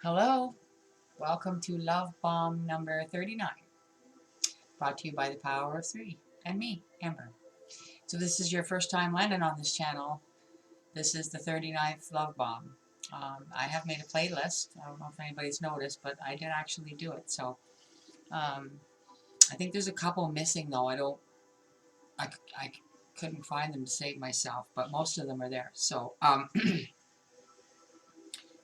Hello, welcome to Love Balm number 39, brought to you by the Power of Three and me, Amber. So this is your first time landing on this channel. This is the 39th Love Balm. I have made a playlist. I don't know if anybody's noticed, but I did actually do it. So um, I think there's a couple missing though. I couldn't find them to save myself, but most of them are there. So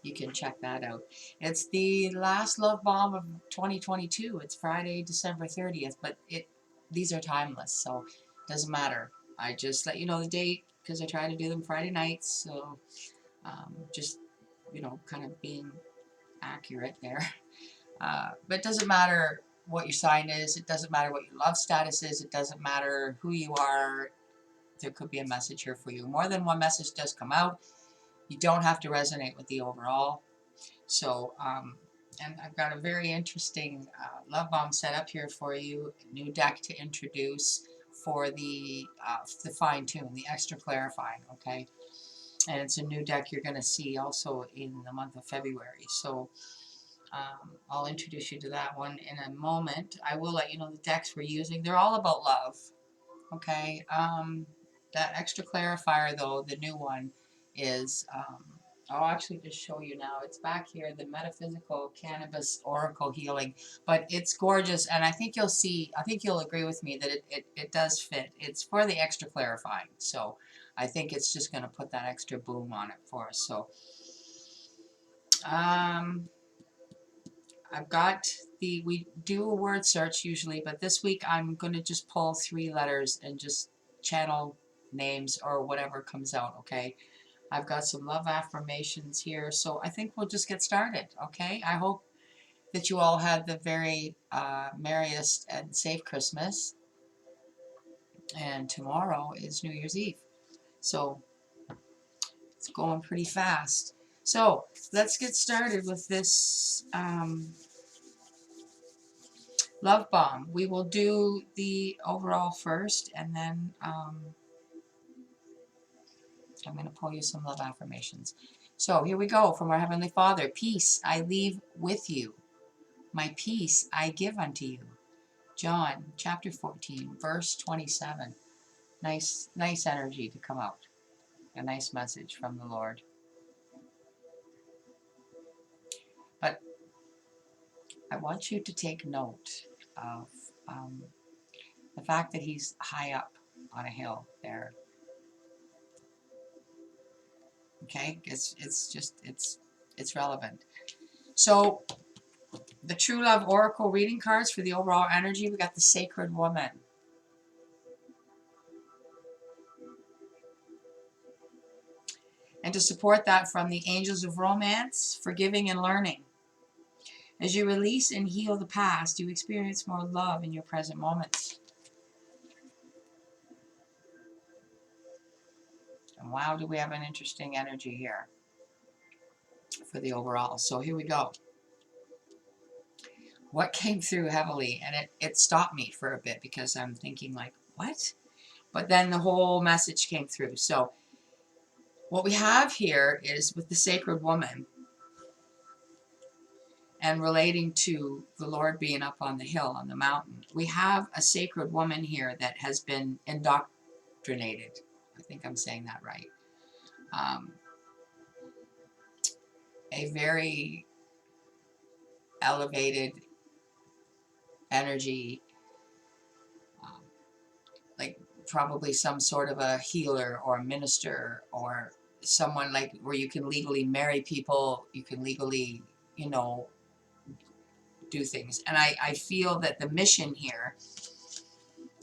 you can check that out. It's the last Love Bomb of 2022. It's Friday, December 30th, but these are timeless, so it doesn't matter. I just let you know the date because I try to do them Friday nights, so just, kind of being accurate there. But it doesn't matter what your sign is. It doesn't matter what your love status is. It doesn't matter who you are. There could be a message here for you. More than one message does come out. You don't have to resonate with the overall. So, and I've got a very interesting Love Bomb set up here for you. A new deck to introduce for the fine tune, the extra clarifying, okay? And it's a new deck you're going to see also in the month of February. So I'll introduce you to that one in a moment. I will let you know the decks we're using. They're all about love, okay? That extra clarifier, though, the new one, is I'll actually just show you now. It's back here, the Metaphysical Cannabis Oracle Healing. But it's gorgeous, and I think you'll see, I think you'll agree with me that it does fit. It's for the extra clarifying, so I think it's just going to put that extra boom on it for us. So I've got we do a word search usually, but this week I'm going to just pull 3 letters and just channel names or whatever comes out, okay? I've got some love affirmations here, so I think we'll just get started, okay? I hope that you all had the very merriest and safe Christmas, and tomorrow is New Year's Eve, so it's going pretty fast. So let's get started with this Love Bomb. We will do the overall first, and then I'm going to pull you some love affirmations. So here we go from our Heavenly Father. Peace I leave with you. My peace I give unto you. John chapter 14, verse 27. Nice energy to come out. A nice message from the Lord. But I want you to take note of the fact that he's high up on a hill there. Okay, it's relevant. So the True Love Oracle reading cards for the overall energy, we got the Sacred Woman. And to support that from the Angels of Romance, Forgiving and Learning. As you release and heal the past, you experience more love in your present moments. And wow, do we have an interesting energy here for the overall. So here we go. What came through heavily, and it stopped me for a bit because I'm thinking like, what? But then the whole message came through. So what we have here is with the Sacred Woman and relating to the Lord being up on the hill, on the mountain, we have a sacred woman here that has been indoctrinated. I think I'm saying that right. A very elevated energy, like probably some sort of a healer or a minister or someone like where you can legally marry people, you can legally, do things. And I feel that the mission here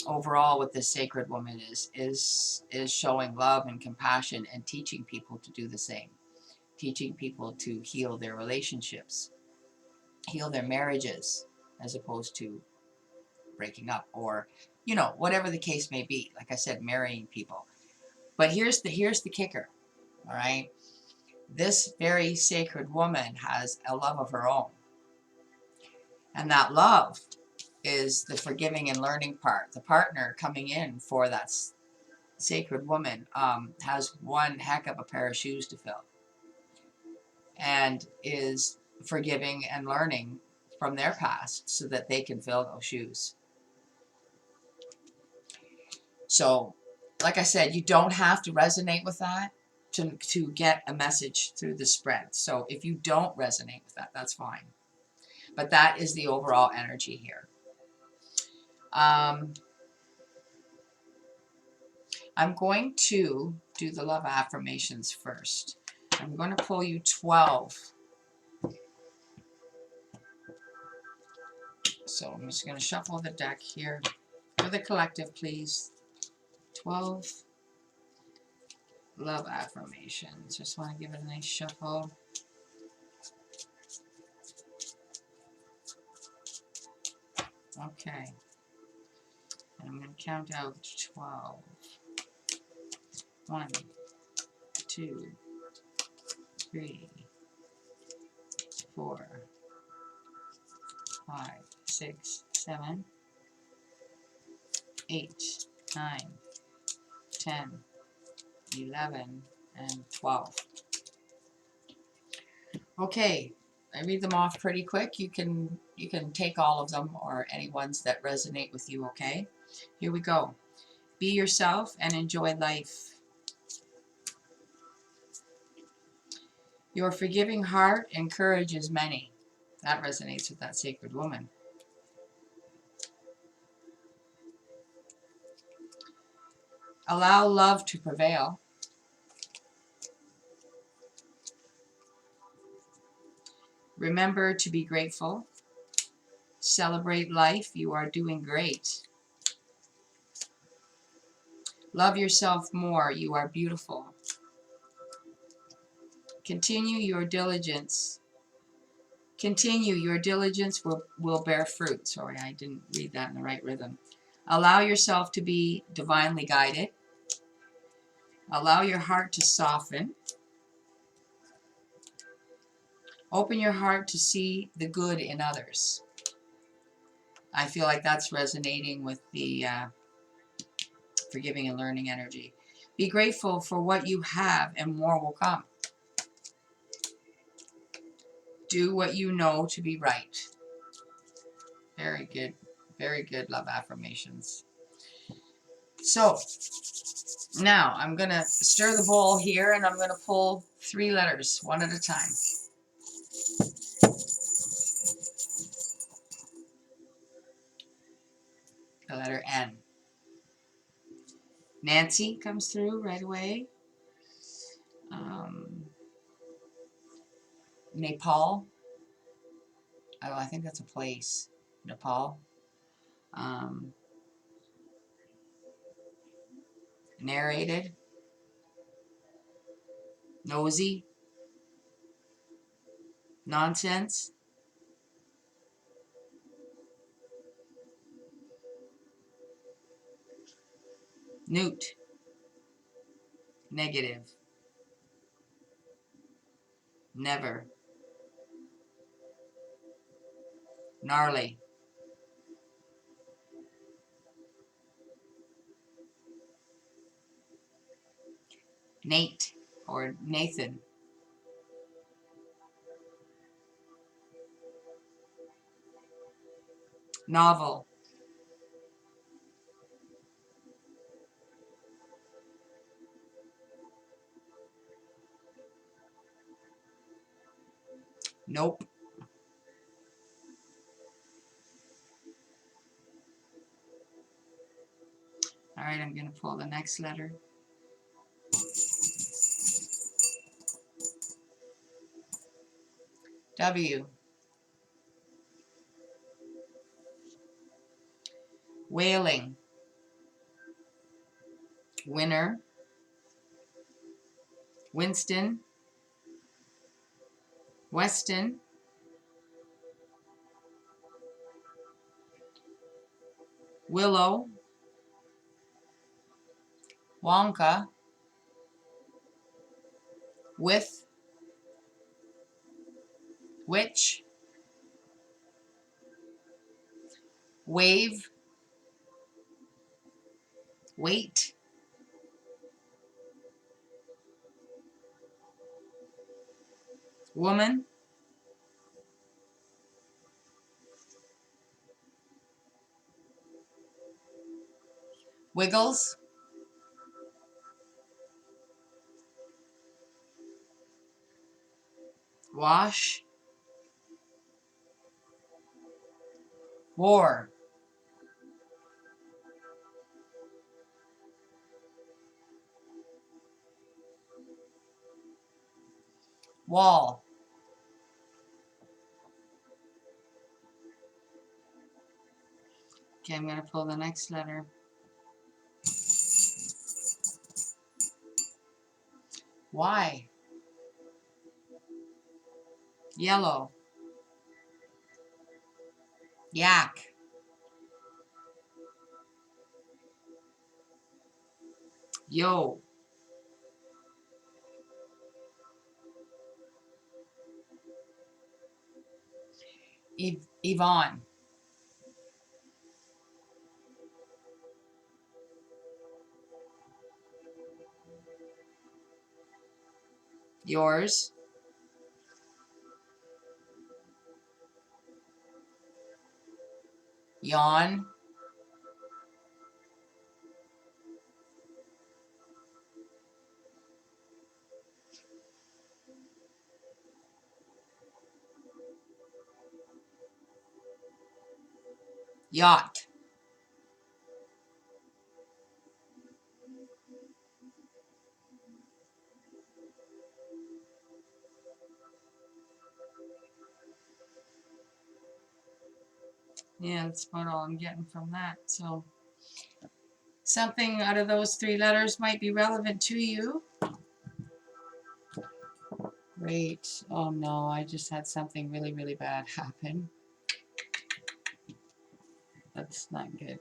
overall with this Sacred Woman is showing love and compassion and teaching people to do the same, teaching people to heal their relationships, heal their marriages, as opposed to breaking up or whatever the case may be. Like I said, marrying people. But here's the kicker. All right, this very sacred woman has a love of her own, and that love is the forgiving and learning part. The partner coming in for that sacred woman has one heck of a pair of shoes to fill, and is forgiving and learning from their past so that they can fill those shoes. So, like I said, you don't have to resonate with that to get a message through the spread. So if you don't resonate with that, that's fine. But that is the overall energy here. I'm going to do the love affirmations first. I'm going to pull you 12. So I'm just going to shuffle the deck here for the collective, please. 12 love affirmations. Just want to give it a nice shuffle. Okay. And I'm going to count out 12. 1, 2, 3, 4, 5, 6, 7, 8, 9, 10, 11, and 12. Okay, I read them off pretty quick. You can take all of them or any ones that resonate with you, okay? Here we go. Be yourself and enjoy life. Your forgiving heart encourages many. That resonates with that sacred woman. Allow love to prevail. Remember to be grateful. Celebrate life. You are doing great. Love yourself more. You are beautiful. Continue your diligence. Continue. Your diligence will bear fruit. Sorry, I didn't read that in the right rhythm. Allow yourself to be divinely guided. Allow your heart to soften. Open your heart to see the good in others. I feel like that's resonating with the forgiving and learning energy. Be grateful for what you have and more will come. Do what you know to be right. Very good. Very good love affirmations. So, now I'm going to stir the bowl here and I'm going to pull 3 letters, one at a time. The letter N. Nancy comes through right away. Nepal. Oh, I think that's a place. Nepal. Narrated. Nosy. Nonsense. Newt. Negative. Never. Gnarly. Nate or Nathan. Novel. Nope. All right, I'm going to pull the next letter. W. Wailing. Winner. Winston. Weston. Willow. Wonka. With. Witch. Wave. Wait. Woman. Wiggles. Wash. War. Wall. Okay, I'm going to pull the next letter. Y. Yellow. Yak. Yo. Yvonne. Yours. Yawn. Yacht. Yeah, that's about all I'm getting from that. So something out of those three letters might be relevant to you. Great. Oh no, I just had something really, really bad happen. That's not good.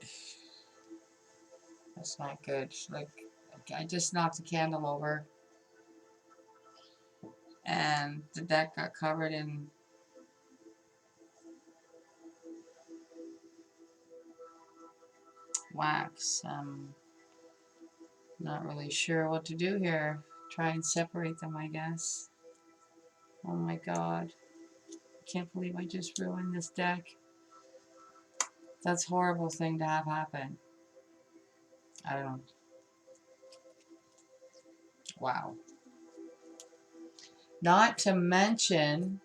That's not good. Like, I just knocked a candle over and the deck got covered in wax. Not really sure what to do here. Try and separate them, I guess. Oh my god. Can't believe I just ruined this deck. That's a horrible thing to have happen. I don't know. Wow. Not to mention,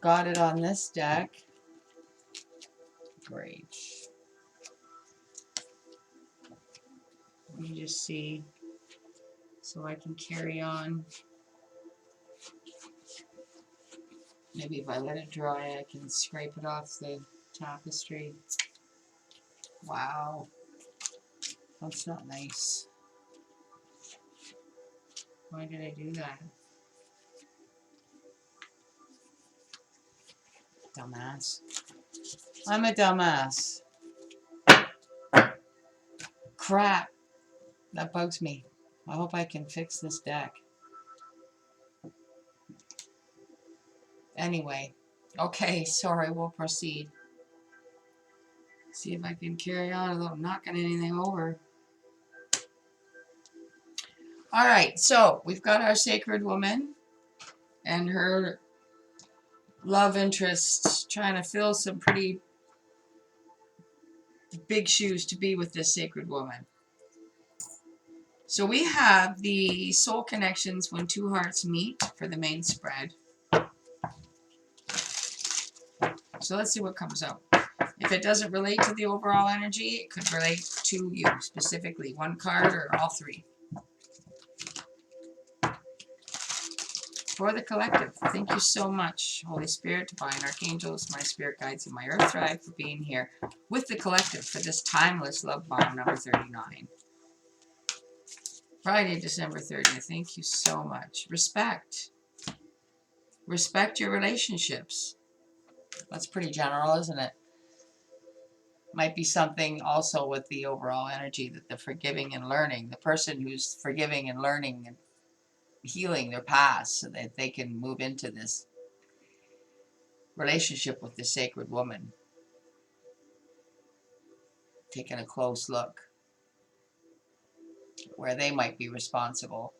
got it on this deck. Great. Let me just see so I can carry on. Maybe if I let it dry, I can scrape it off the tapestry. Wow. That's not nice. Why did I do that? Dumbass. I'm a dumbass. Crap. That bugs me. I hope I can fix this deck. Anyway. Okay, sorry, we'll proceed. See if I can carry on without knocking anything over. Alright, so we've got our sacred woman and her love interest trying to fill some pretty big shoes to be with this sacred woman. So we have the soul connections when two hearts meet for the main spread. So let's see what comes out. If it doesn't relate to the overall energy, it could relate to you specifically. One card or all three. For the collective, thank you so much, Holy Spirit, Divine Archangels, my spirit guides, and my Earth Tribe for being here with the collective for this timeless love bomb number 39. Friday, December 30th. Thank you so much. Respect. Respect your relationships. That's pretty general, isn't it? Might be something also with the overall energy that the forgiving and learning. The person who's forgiving and learning and healing their past so that they can move into this relationship with the sacred woman. Taking a close look where they might be responsible,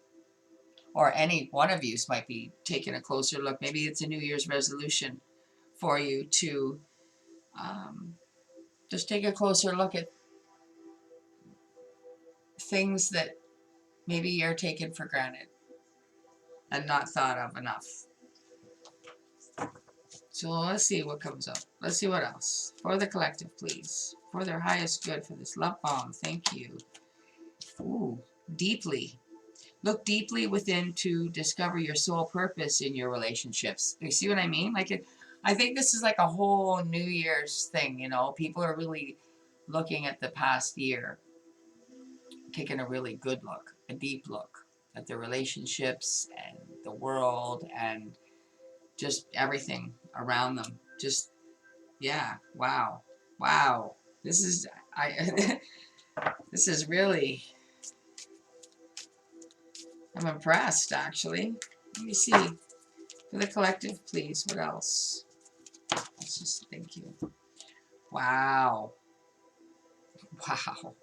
or any one of you might be taking a closer look. Maybe it's a New Year's resolution for you to just take a closer look at things that maybe you're taking for granted and not thought of enough. So let's see what comes up. Let's see what else. For the collective, please. For their highest good for this love bomb. Thank you. Ooh, deeply. Look deeply within to discover your soul purpose in your relationships. You see what I mean? Like, I think this is like a whole New Year's thing, you know? People are really looking at the past year, taking a really good look, a deep look at their relationships and the world and just everything around them. Just, yeah, wow. Wow. This is, this is really, I'm impressed, actually. Let me see. For the collective, please. What else? Let's just, thank you. Wow. Wow.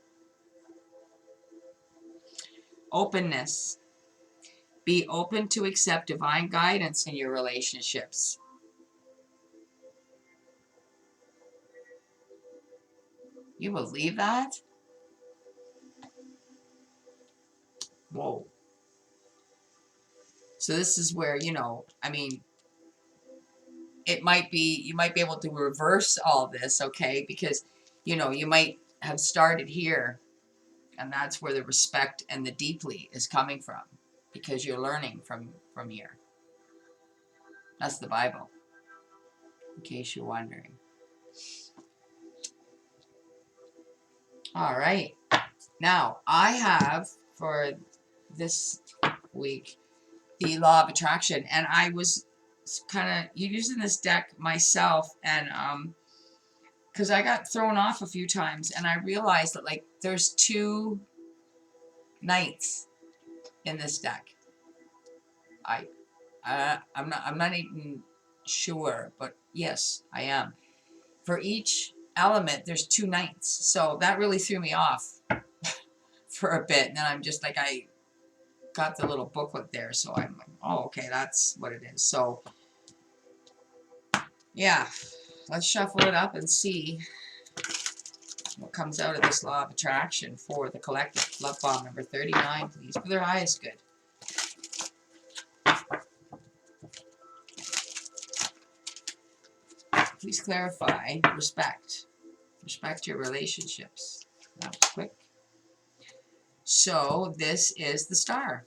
Openness. Be open to accept divine guidance in your relationships. You believe that? Whoa. So this is where, you know, I mean, it might be, you might be able to reverse all this, okay? Because, you know, you might have started here, and that's where the respect and the deeply is coming from, because you're learning from here. That's the Bible, in case you're wondering. All right. Now, I have, for this week, the law of attraction, and I was kind of using this deck myself, and because I got thrown off a few times, and I realized that, like, there's 2 knights in this deck. I'm not even sure, but yes, I am. For each element, there's 2 knights, so that really threw me off for a bit. And then I'm just like, I got the little booklet there, so I'm like, oh, okay, that's what it is. So yeah, let's shuffle it up and see what comes out of this law of attraction for the collective. Love bomb number 39, please, for their highest good. Please clarify respect. Respect your relationships. That was quick. So this is the star.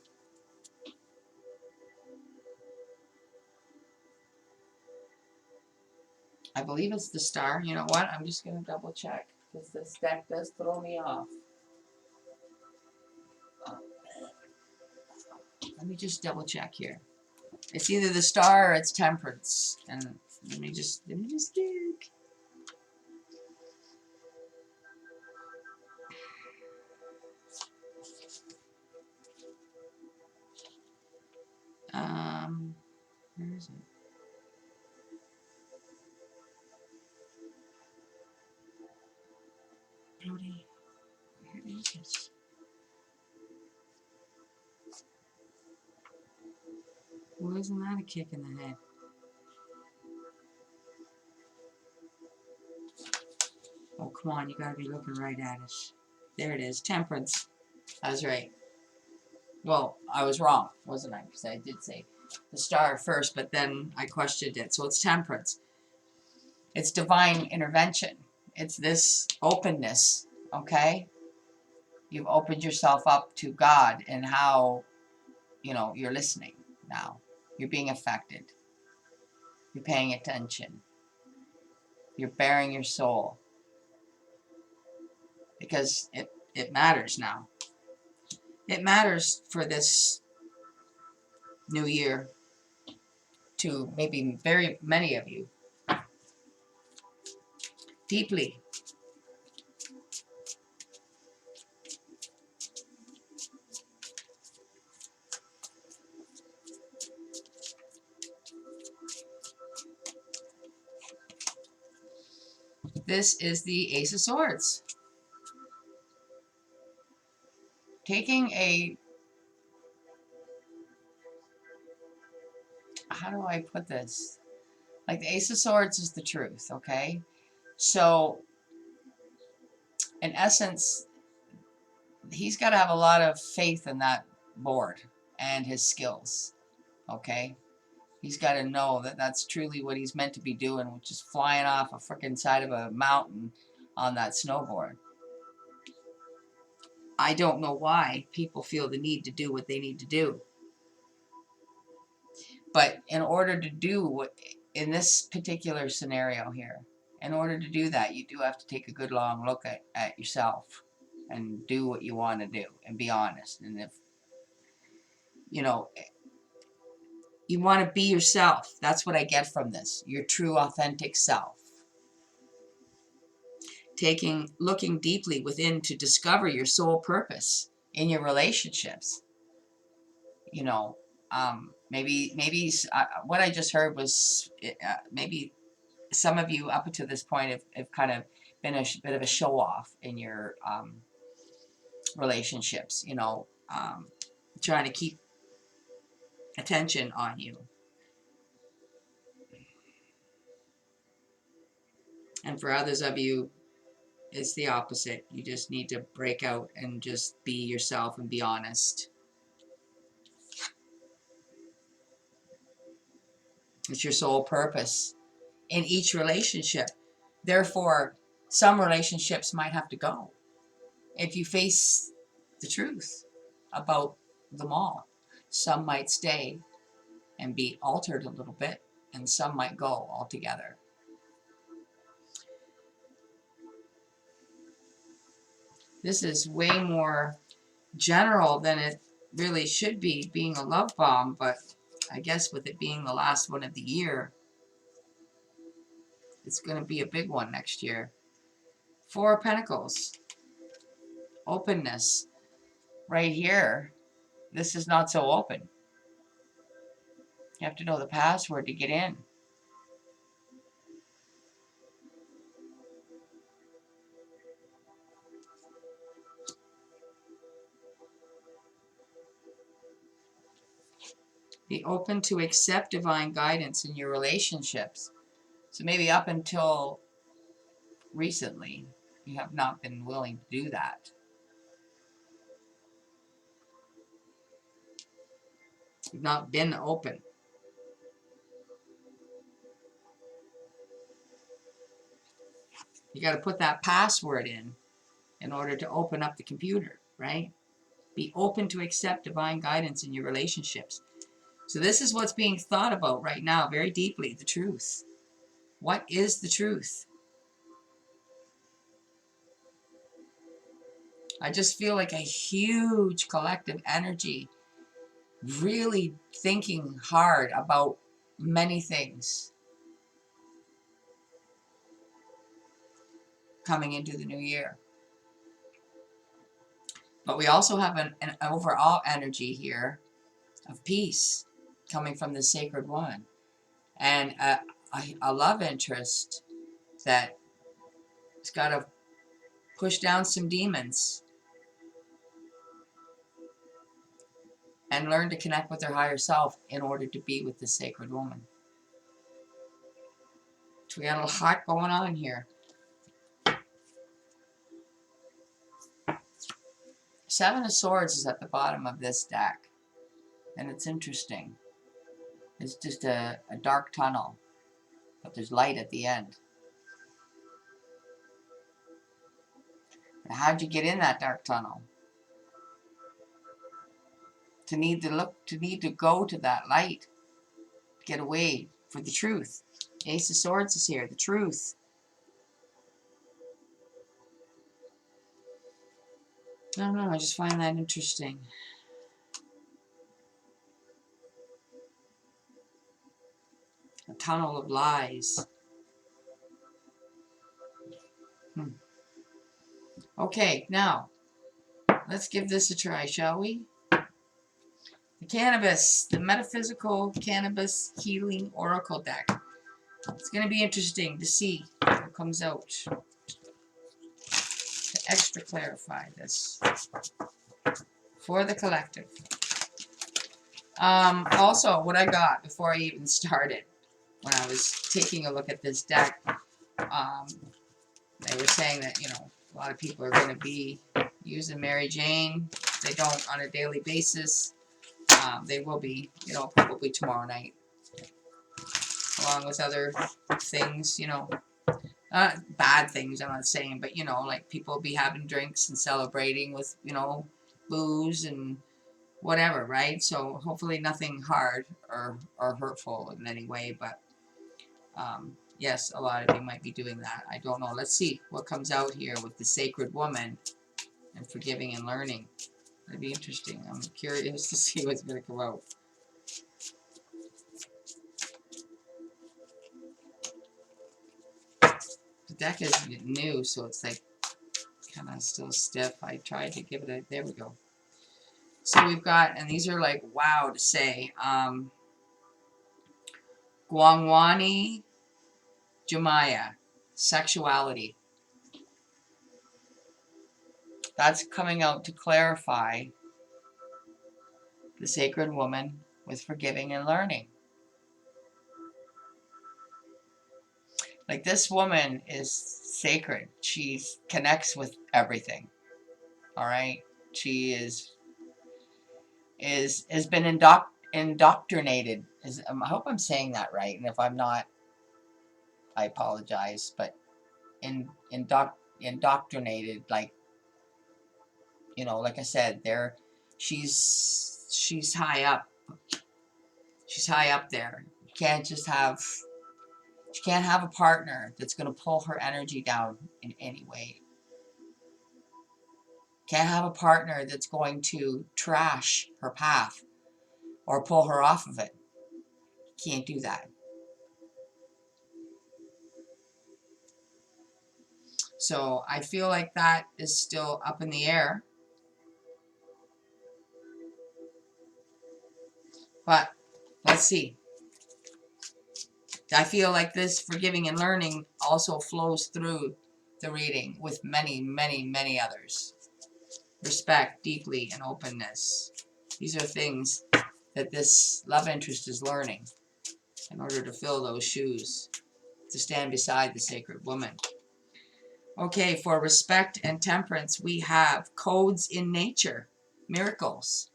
I believe it's the star. You know what? I'm just going to double check, because this deck does throw me off. Let me just double check here. It's either the star or it's temperance. And let me just think. Where is it? Bloody, where is it? Well, isn't that a kick in the head? Oh, come on, you gotta be looking right at it. There it is, temperance. I was right. Well, I was wrong, wasn't I? Because I did say the star first, but then I questioned it. So it's temperance. It's divine intervention. It's this openness, okay? You've opened yourself up to God and how, you know, you're listening now. You're being affected. You're paying attention. You're bearing your soul. Because it matters now. It matters for this new year to maybe very many of you. Deeply. This is the Ace of Swords. Taking a, how do I put this? Like, the Ace of Swords is the truth, okay? So, in essence, he's got to have a lot of faith in that board and his skills. Okay, he's got to know that that's truly what he's meant to be doing, which is flying off a freaking side of a mountain on that snowboard. I don't know why people feel the need to do what they need to do. But in order to do what, in this particular scenario here, in order to do that, you do have to take a good long look at yourself and do what you want to do and be honest. And if, you know, you want to be yourself, that's what I get from this, your true authentic self. Looking deeply within to discover your soul purpose in your relationships. You know, maybe what I just heard was maybe some of you up to this point have kind of been a bit of a show off in your relationships, you know, trying to keep attention on you. And for others of you, it's the opposite. You just need to break out and just be yourself and be honest. It's your sole purpose in each relationship. Therefore, some relationships might have to go if you face the truth about them all. Some might stay and be altered a little bit, and some might go altogether. This is way more general than it really should be, being a love bomb, but I guess with it being the last one of the year, it's going to be a big one next year. Four of Pentacles. Openness. Right here, this is not so open. You have to know the password to get in. Be open to accept divine guidance in your relationships. So maybe up until recently, you have not been willing to do that. You've not been open. You got to put that password in order to open up the computer, right? Be open to accept divine guidance in your relationships. So this is what's being thought about right now, very deeply, the truth. What is the truth? I just feel like a huge collective energy, really thinking hard about many things coming into the new year. But we also have an overall energy here of peace coming from the sacred woman, and a love interest that has got to push down some demons and learn to connect with their higher self in order to be with the sacred woman. So we got a lot going on here. Seven of Swords is at the bottom of this deck, and it's interesting. It's just a dark tunnel, but there's light at the end. How'd you get in that dark tunnel? To need to go to that light, get away for the truth. Ace of Swords is here, the truth. I don't know, I just find that interesting. A tunnel of lies. Okay, now, let's give this a try, shall we? The Cannabis, the Metaphysical Cannabis Healing Oracle deck. It's going to be interesting to see what comes out. To extra clarify this for the collective. Also, what I got before I even started, when I was taking a look at this deck, they were saying that, you know, a lot of people are going to be, using Mary Jane. If they don't on a daily basis, they will be, you know, probably tomorrow night, along with other things, you know, bad things, I'm not saying, but, you know, like people be having drinks and celebrating with, you know, booze and whatever, right? So hopefully nothing hard or hurtful in any way, but yes, a lot of you might be doing that. I don't know. Let's see what comes out here with the sacred woman and forgiving and learning. That'd be interesting. I'm curious to see what's going to come out. The deck is new, so it's like kind of still stiff. I tried to give it a, there we go. So we've got, and these are like wow to say, Guangwani Jumaya, sexuality. That's coming out to clarify the sacred woman with forgiving and learning. Like this woman is sacred. She connects with everything. All right. She has been indoctrinated. I hope I'm saying that right. And if I'm not, I apologize. But indoctrinated, like, you know, like I said, there, she's high up. She's high up there. You can't just have. She can't have a partner that's going to pull her energy down in any way. Can't have a partner that's going to trash her path or pull her off of it. Can't do that. So I feel like that is still up in the air. But let's see. I feel like this forgiving and learning also flows through the reading with many, many, many others. Respect, deeply, and openness. These are things that this love interest is learning in order to fill those shoes, to stand beside the sacred woman. Okay, for respect and temperance, we have codes in nature, miracles.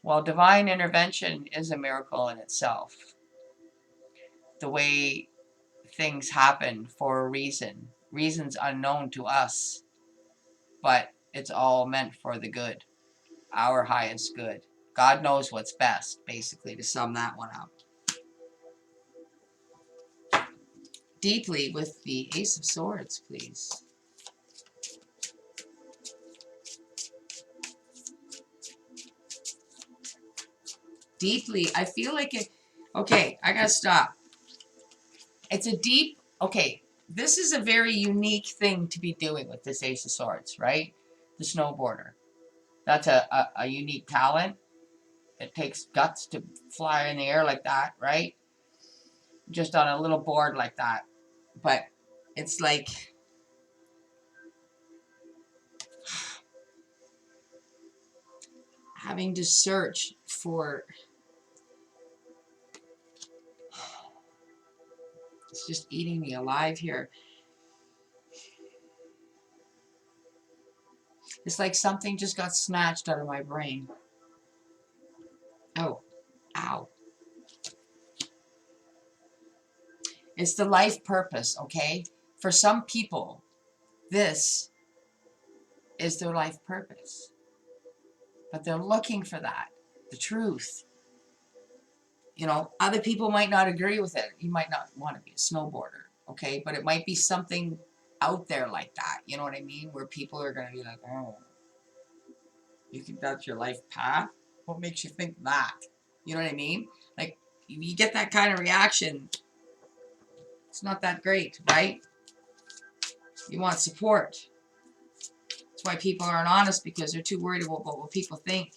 Well, divine intervention is a miracle in itself. The way things happen for a reason, reasons unknown to us, but it's all meant for the good, our highest good. God knows what's best, basically, to sum that one up. Deeply with the Ace of Swords, please. Deeply, I feel like it, okay, I gotta stop. It's a deep, okay, this is a very unique thing to be doing with this Ace of Swords, right? The snowboarder. That's a unique talent. It takes guts to fly in the air like that, right? Just on a little board like that. But it's like having to search for, it's just eating me alive here. It's like something just got snatched out of my brain. Oh, ow. It's the life purpose, okay? For some people, this is their life purpose. But they're looking for that, the truth. You know, other people might not agree with it. You might not want to be a snowboarder, okay? But it might be something out there like that, you know what I mean? Where people are going to be like, oh, you think that's your life path? What makes you think that? You know what I mean? Like, you get that kind of reaction, it's not that great, right? You want support. That's why people aren't honest, because they're too worried about what people think.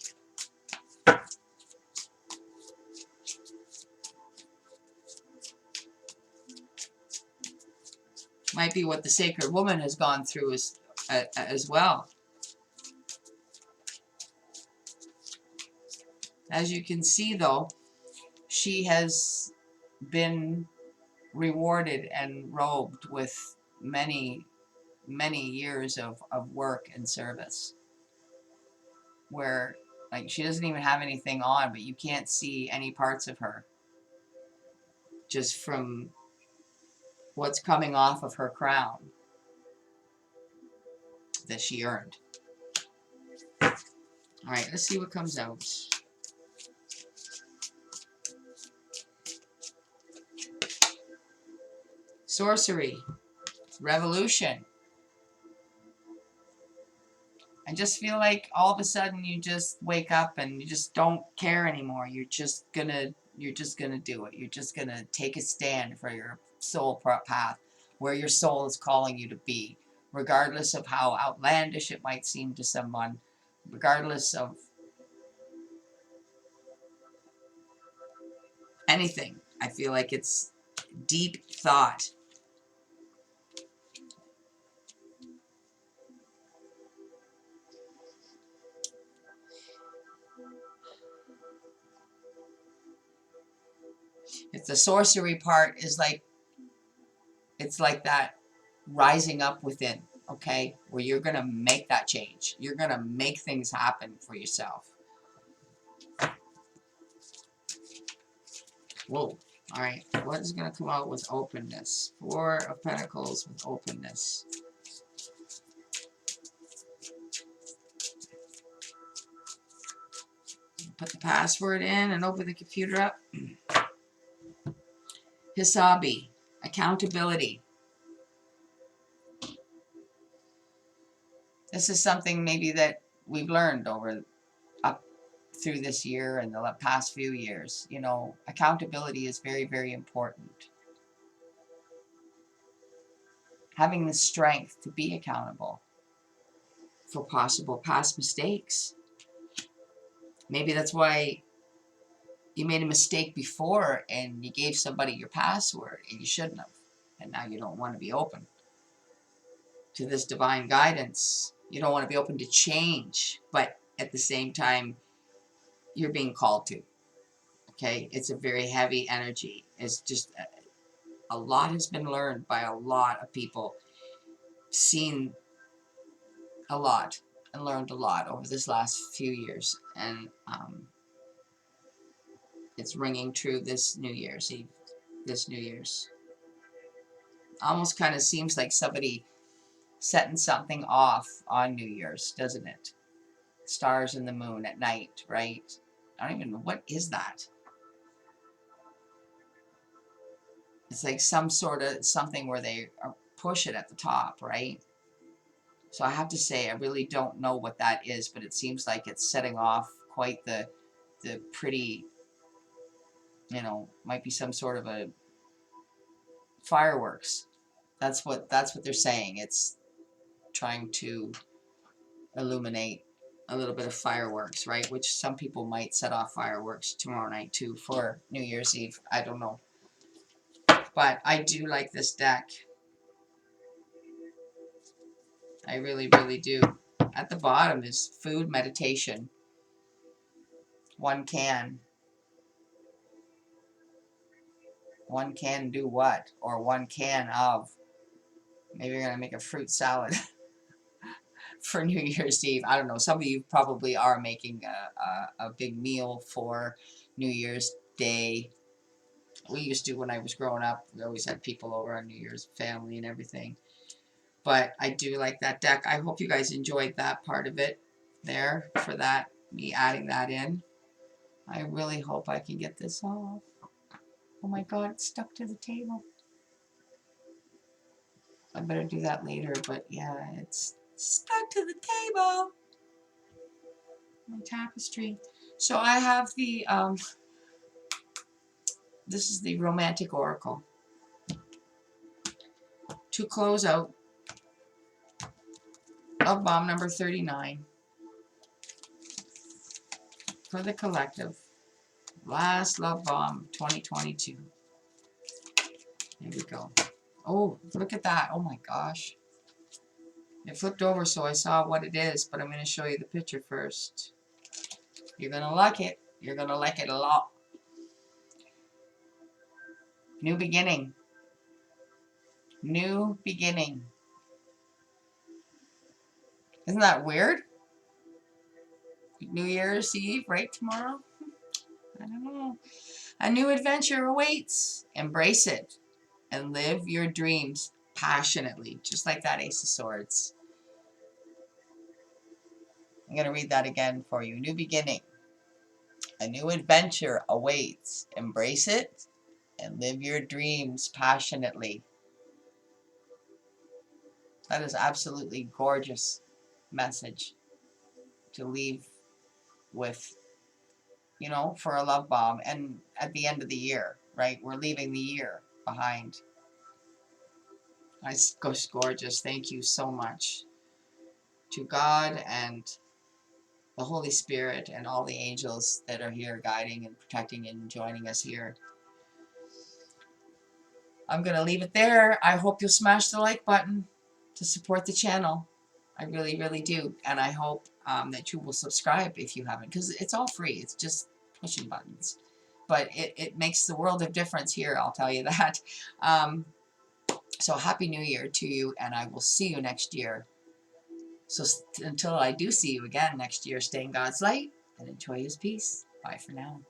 Might be what the sacred woman has gone through as well. As you can see, though, she has been rewarded and robed with many, many years of work and service, where like she doesn't even have anything on, but you can't see any parts of her just from what's coming off of her crown that she earned. All right, let's see what comes out. Sorcery, revolution. I just feel like all of a sudden you just wake up and you just don't care anymore. You're just gonna do it. You're just gonna take a stand for your soul path, where your soul is calling you to be, regardless of how outlandish it might seem to someone, regardless of anything. I feel like it's deep thought. If the sorcery part is like, it's like that rising up within, okay, where you're gonna make that change. You're gonna make things happen for yourself. Whoa. All right. What is going to come out with openness? Four of Pentacles with openness. Put the password in and open the computer up. Hisabi. Accountability. This is something maybe that we've learned up through this year and the past few years. You know, accountability is very, very important. Having the strength to be accountable for possible past mistakes. Maybe that's why you made a mistake before and you gave somebody your password and you shouldn't have. And now you don't want to be open to this divine guidance. You don't want to be open to change, but at the same time, you're being called to. Okay? It's a very heavy energy. It's just a lot has been learned by a lot of people, seen a lot and learned a lot over this last few years. And it's ringing true this New Year's Eve. This New Year's. Almost kind of seems like somebody setting something off on New Year's, doesn't it? Stars and the moon at night, right? I don't even know, what is that? It's like some sort of something where they push it at the top, right? So I have to say, I really don't know what that is, but it seems like it's setting off quite the pretty, you know, might be some sort of a fireworks. That's what they're saying. It's trying to illuminate a little bit of fireworks, right? Which some people might set off fireworks tomorrow night too for New Year's Eve. I don't know. But I do like this deck. I really, really do. At the bottom is food, meditation. One can. One can do what? Or one can of. Maybe you're going to make a fruit salad for New Year's Eve. I don't know. Some of you probably are making a big meal for New Year's Day. We used to when I was growing up. We always had people over on New Year's, family and everything. But I do like that deck. I hope you guys enjoyed that part of it there for that, me adding that in. I really hope I can get this off. Oh my God, it's stuck to the table. I better do that later, but yeah, it's stuck to the table. My tapestry. So I have the, this is the Romantic Oracle. To close out Love Balm number 39 for the collective. Last Love Balm 2022. Here we go. Oh, look at that. Oh my gosh. It flipped over so I saw what it is, but I'm going to show you the picture first. You're going to like it. You're going to like it a lot. New beginning. New beginning. Isn't that weird? New Year's Eve, right tomorrow? I don't know. A new adventure awaits. Embrace it and live your dreams passionately, just like that Ace of Swords. I'm going to read that again for you. New beginning. A new adventure awaits. Embrace it and live your dreams passionately. That is absolutely gorgeous message to leave with, you know, for a love bomb. And at the end of the year, right? We're leaving the year behind. That's gorgeous. Thank you so much to God and the Holy Spirit and all the angels that are here guiding and protecting and joining us here. I'm going to leave it there. I hope you'll smash the like button to support the channel. I really, really do. And I hope that you will subscribe if you haven't, because it's all free. It's just pushing buttons. But it makes the world of difference here, I'll tell you that. So Happy New Year to you, and I will see you next year. So until I do see you again next year, stay in God's light and enjoy His peace. Bye for now.